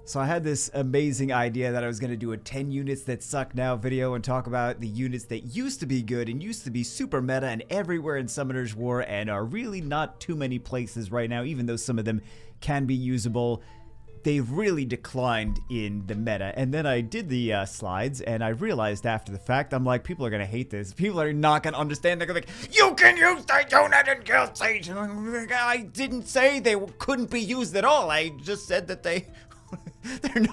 So I had this amazing idea that I was going to do a 10 units that suck now video and talk about the units that used to be good and used to be super meta and everywhere in Summoner's War and are really not too many places right now, even though some of them can be usable. They've really declined in the meta. And then I did the slides and I realized after the fact, I'm like, people are going to hate this. People are not going to understand. They're going to be like, you can use that unit in Guild Sage. I didn't say they couldn't be used at all. I just said that they're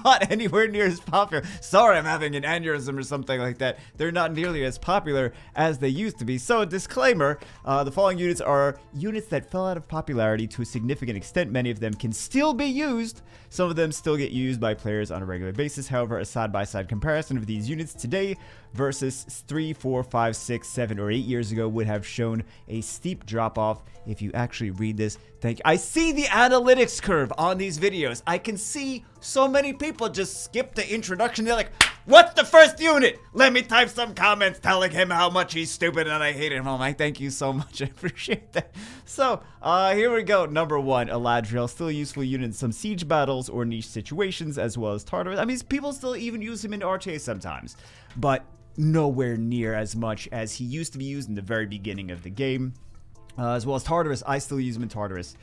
not anywhere near as popular. Sorry, I'm having an aneurysm or something like that. They're not nearly as popular as they used to be. So, disclaimer, the following units are units that fell out of popularity to a significant extent. Many of them can still be used. Some of them still get used by players on a regular basis. However, a side-by-side comparison of these units today versus 3, 4, 5, 6, 7, or 8 years ago would have shown a steep drop-off. If you actually read this, I see the analytics curve on these videos. I can see so many people just skip the introduction. They're like, what's the first unit? Let me type some comments telling him how much he's stupid and I hate him. I'm like, thank you so much. I appreciate that. So, here we go. Number 1, Eladriel. Still a useful unit in some siege battles or niche situations, as well as Tagaros. I mean, people still even use him in RTA sometimes, but nowhere near as much as he used to be used in the very beginning of the game. As well as Tagaros, I still use him in Tagaros.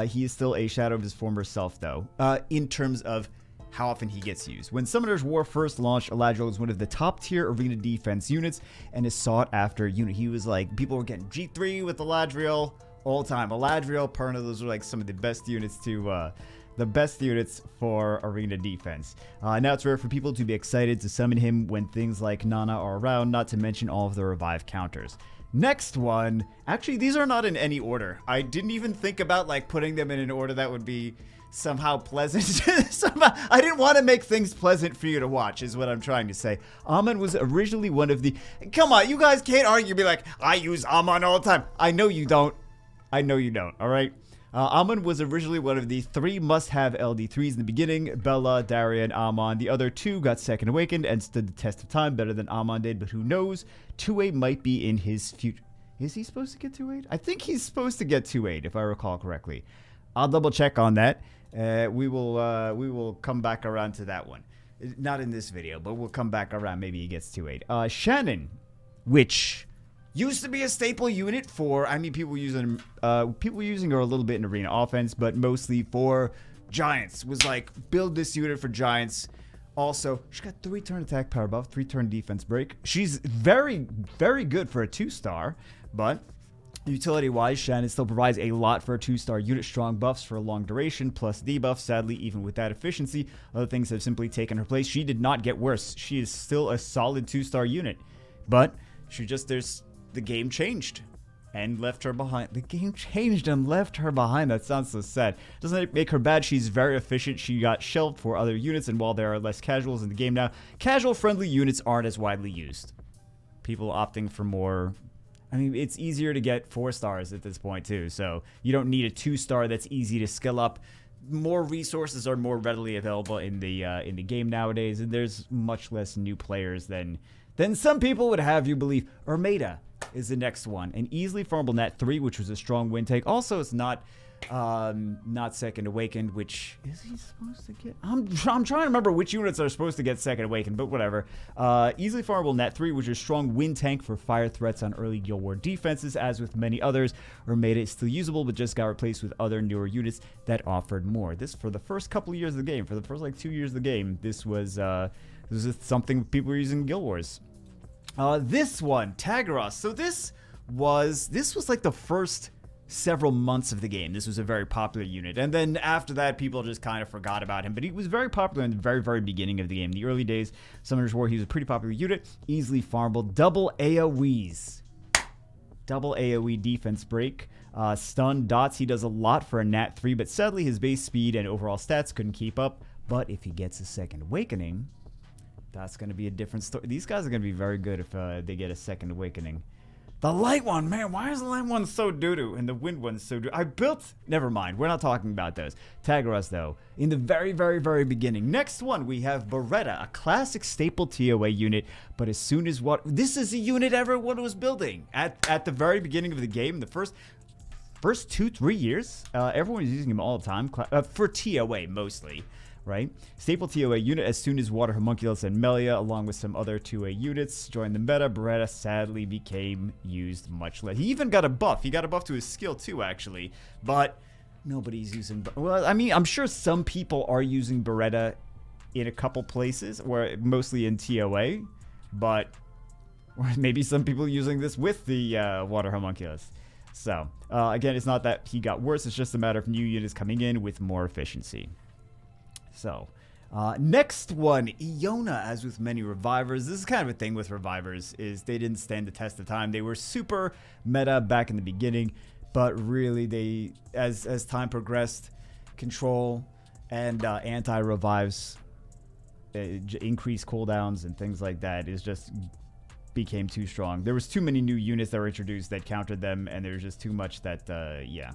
He is still a shadow of his former self, though, in terms of how often he gets used. When Summoner's War first launched, Eladriel was one of the top-tier arena defense units and is sought-after unit. He was like, people were getting G3 with Eladriel all the time. Eladriel, Perna, those were like some of the best units to... the best units for arena defense. Now it's rare for people to be excited to summon him when things like Nana are around, not to mention all of the revive counters. Next one, actually these are not in any order. I didn't even think about like putting them in an order that would be somehow pleasant. I didn't want to make things pleasant for you to watch is what I'm trying to say. Almond was originally one of the... Come on, you guys can't argue, be like, I use Almond all the time. I know you don't. I know you don't, alright? Almond was originally one of the 3 must-have LD3s in the beginning. Bella, Daria, and Almond. The other 2 got second awakened and stood the test of time better than Almond did, but who knows? 2-8 might be in his future. Is he supposed to get 2-8? I think he's supposed to get 2-8, if I recall correctly. I'll double check on that. We will come back around to that one. Not in this video, but we'll come back around. Maybe he gets 2-8. Shannon, which... used to be a staple unit for, I mean, people using her a little bit in arena offense, but mostly for giants. Was like, build this unit for giants. Also, she's got 3-turn attack power buff, 3-turn defense break. She's very, very good for a 2-star, but utility-wise, Shannon still provides a lot for a 2-star unit. Strong buffs for a long duration, plus debuffs. Sadly, even with that efficiency, other things have simply taken her place. She did not get worse. She is still a solid 2-star unit, but the game changed and left her behind. The game changed and left her behind. That sounds so sad. Doesn't make her bad. She's very efficient. She got shelved for other units, and while there are less casuals in the game now, casual-friendly units aren't as widely used. People opting for more... I mean, it's easier to get 4 stars at this point, too, so you don't need a 2-star that's easy to skill up. More resources are more readily available in the game nowadays, and there's much less new players than some people would have you believe. Armada is the next one. An easily farmable nat 3, which was a strong win take. Also, it's not second awakened, which is he supposed to get? I'm trying to remember which units are supposed to get second awakened, but whatever. Easily farmable nat 3, which is strong win tank for fire threats on early Guild War defenses. As with many others, Armada is still usable, but just got replaced with other newer units that offered more. This for the first couple of years of the game, for the first like 2 years of the game, this was something people were using in Guild Wars. This one, Tagaros. So this was like the first several months of the game. This was a very popular unit. And then after that, people just kind of forgot about him. But he was very popular in the very, very beginning of the game. The early days, Summoner's War, he was a pretty popular unit. Easily farmable. Double AoEs. Double AoE defense break. Stun, dots. He does a lot for a nat 3. But sadly, his base speed and overall stats couldn't keep up. But if he gets a second awakening... that's going to be a different story. These guys are going to be very good if they get a second awakening. The light one, man, why is the light one so doo-doo and the wind one so doo-doo? Never mind, we're not talking about those. Tagaros, though, in the very, very, very beginning. Next one, we have Beretta, a classic staple TOA unit, but as soon as this is a unit everyone was building. At the very beginning of the game, the first 2-3 years, everyone was using him all the time, for TOA mostly. right? Staple TOA unit as soon as Water Homunculus and Melia, along with some other 2A units, joined the meta. Beretta sadly became used much less. He even got a buff. He got a buff to his skill too, actually. But nobody's using... Well, I mean, I'm sure some people are using Beretta in a couple places, where mostly in TOA. But maybe some people using this with the Water Homunculus. So, again, it's not that he got worse. It's just a matter of new units coming in with more efficiency. So, next one, Iona, as with many revivers. This is kind of a thing with revivers, is they didn't stand the test of time. They were super meta back in the beginning, but really they, as time progressed, control and anti-revives, increased cooldowns and things like that is just became too strong. There was too many new units that were introduced that countered them, and there's just too much that, yeah.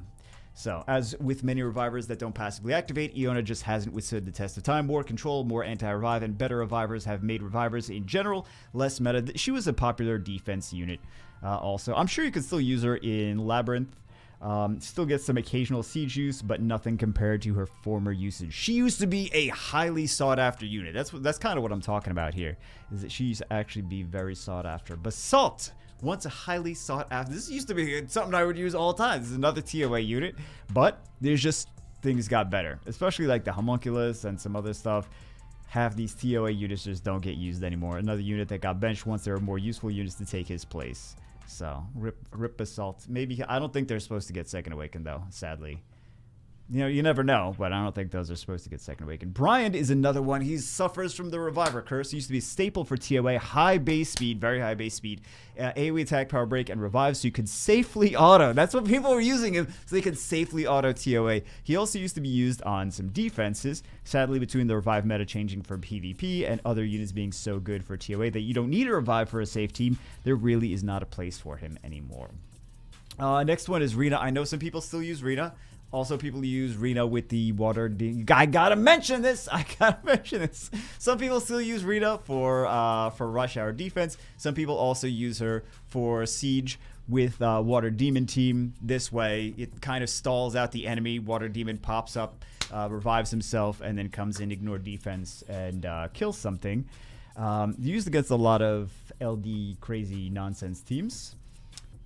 So, as with many revivers that don't passively activate, Iona just hasn't withstood the test of time. More control, more anti-revive, and better revivers have made revivers in general less meta. She was a popular defense unit also. I'm sure you could still use her in Labyrinth. Still gets some occasional siege use, but nothing compared to her former usage. She used to be a highly sought-after unit. That's kind of what I'm talking about here, is that she used to actually be very sought-after. Basalt! Once a highly sought after. This used to be something I would use all the time. This is another TOA unit, but there's just things got better, especially like the Homunculus and some other stuff. Half these TOA units just don't get used anymore. Another unit that got benched once there were more useful units to take his place. So rip Basalt. Maybe I don't think they're supposed to get Second Awakened though, sadly. You know, you never know, but I don't think those are supposed to get Second Awakened. Bryant is another one. He suffers from the Reviver Curse. He used to be a staple for TOA. High base speed, very high base speed. AoE attack, power break, and revive, so you could safely auto. That's what people were using him, so they could safely auto TOA. He also used to be used on some defenses. Sadly, between the revive meta changing for PvP and other units being so good for TOA that you don't need a revive for a safe team, there really is not a place for him anymore. Next one is Rina. I know some people still use Rina. Also, people use Rina with the water. I gotta mention this. Some people still use Rina for rush hour defense. Some people also use her for siege with water demon team. This way, it kind of stalls out the enemy. Water demon pops up, revives himself, and then comes in, ignore defense, and kills something. Used against a lot of LD crazy nonsense teams.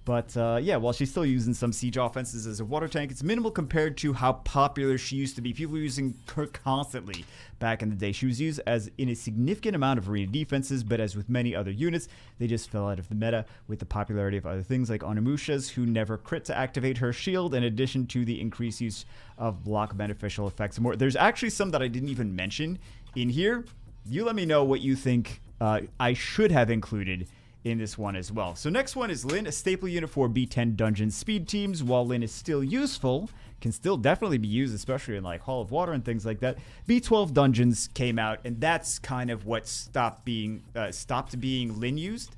But, yeah, while she's still using some siege offenses as a water tank, it's minimal compared to how popular she used to be. People were using her constantly back in the day. She was used as in a significant amount of arena defenses, but as with many other units, they just fell out of the meta with the popularity of other things like Onimusha's, who never crit to activate her shield, in addition to the increased use of block beneficial effects and more. There's actually some that I didn't even mention in here. You let me know what you think I should have included in this one as well. So next one is Lynn, a staple unit for B10 dungeon speed teams. While Lynn is still useful, can still definitely be used, especially in like Hall of Water and things like that. B12 dungeons came out, and that's kind of what stopped being Lynn used.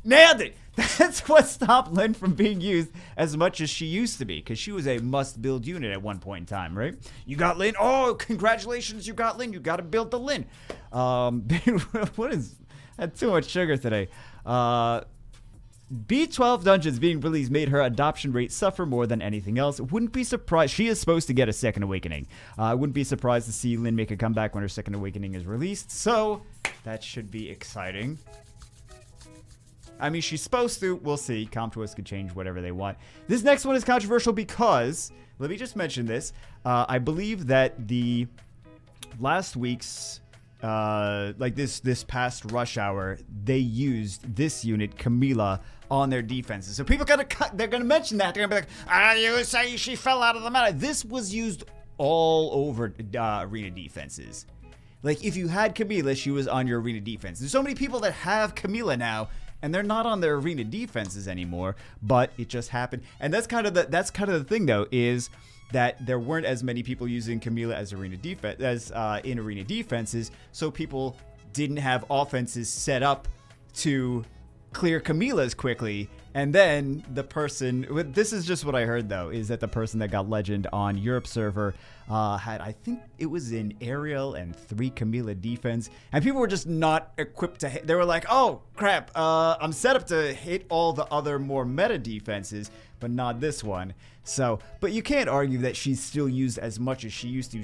Nailed it! That's what stopped Lynn from being used as much as she used to be, because she was a must-build unit at one point in time, right? You got Lynn? Oh, congratulations, you got Lynn. You got to build the Lynn. What is... I had too much sugar today. B12 dungeons being released made her adoption rate suffer more than anything else. Wouldn't be surprised. She is supposed to get a Second Awakening. I wouldn't be surprised to see Lynn make a comeback when her Second Awakening is released. So that should be exciting. I mean, she's supposed to. We'll see. Comptoirs could change whatever they want. This next one is controversial because, let me just mention this. I believe that the last week's like this past rush hour, they used this unit, Camila, on their defenses. So people they're gonna mention that. They're gonna be like, you say she fell out of the meta. This was used all over arena defenses. Like, if you had Camila, she was on your arena defense. There's so many people that have Camila now, and they're not on their arena defenses anymore, but it just happened. And that's kind of the thing, though, is that there weren't as many people using Camila as in arena defenses, so people didn't have offenses set up to clear Camila's quickly. And then the person, this is just what I heard though, is that the person that got legend on Europe server had, I think it was in aerial and 3 Camila defense, and people were just not equipped to hit. They were like, oh crap, I'm set up to hit all the other more meta defenses, but not this one. So, but you can't argue that she's still used as much as she used to.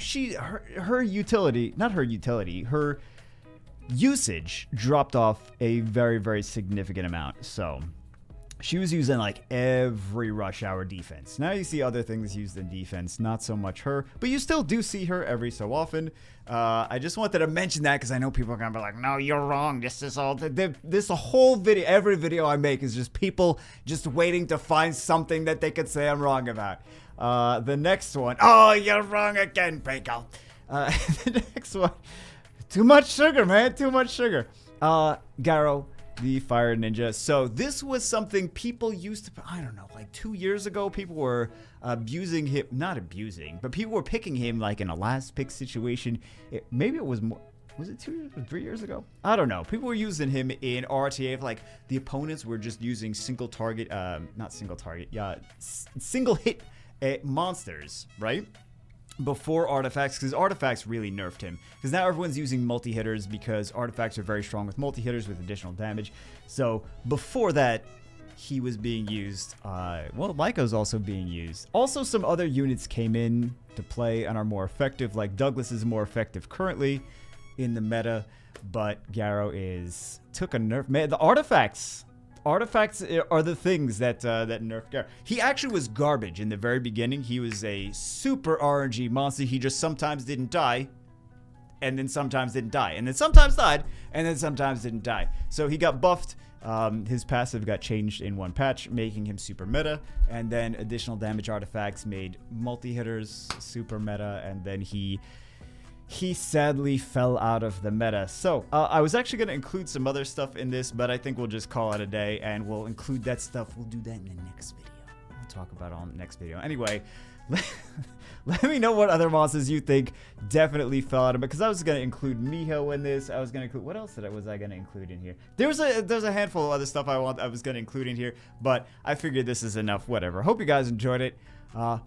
Her utility, not her utility, her usage dropped off a very, very significant amount. So she was using like every rush hour defense. Now you see other things used in defense, not so much her, but you still do see her every so often. I just wanted to mention that because I know people are gonna be like, no, you're wrong. This is all, this whole video, every video I make is just people just waiting to find something that they could say I'm wrong about. The next one, oh, you're wrong again, Pico. The next one, too much sugar, man, too much sugar. Garo, the fire ninja. So this was something people used to, I don't know, like 2 years ago, people were abusing him, not abusing, but people were picking him like in a last pick situation. Maybe it was more, was it 2 years or 3 years ago? I don't know. People were using him in RTA, like the opponents were just using single target, not single target, yeah, single hit monsters, right? Before artifacts, because artifacts really nerfed him, because now everyone's using multi-hitters because artifacts are very strong with multi-hitters with additional damage. So before that, he was being used. Well, Lyco's also being used. Also, some other units came in to play and are more effective, like Douglas is more effective currently in the meta, but Garo took a nerf. Man, the artifacts are the things that that nerf Garo. He actually was garbage in the very beginning. He was a super RNG monster. He just sometimes didn't die, and then sometimes didn't die, and then sometimes died, and then sometimes didn't die. So he got buffed. His passive got changed in one patch, making him super meta, and then additional damage artifacts made multi-hitters super meta, and then he sadly fell out of the meta. So I was actually going to include some other stuff in this, but I think we'll just call it a day and we'll include that stuff. We'll do that in the next video. We'll talk about it on the next video. Anyway, let me know what other monsters you think definitely fell out of it, because I was going to include Miho in this. I was going to include, what else was I going to include in here? There's a handful of other stuff I was going to include in here, but I figured this is enough. Whatever. Hope you guys enjoyed it.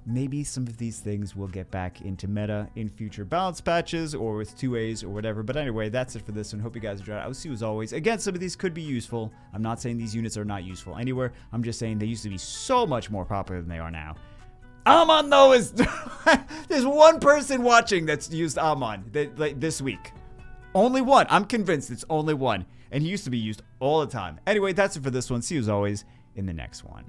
Maybe some of these things will get back into meta in future balance patches or with 2As or whatever. But anyway, that's it for this one. Hope you guys enjoyed it. I will see you as always. Again, some of these could be useful. I'm not saying these units are not useful anywhere. I'm just saying they used to be so much more popular than they are now. Almond, though, is... There's one person watching that's used Almond like, this week. Only one. I'm convinced it's only one. And he used to be used all the time. Anyway, that's it for this one. See you as always in the next one.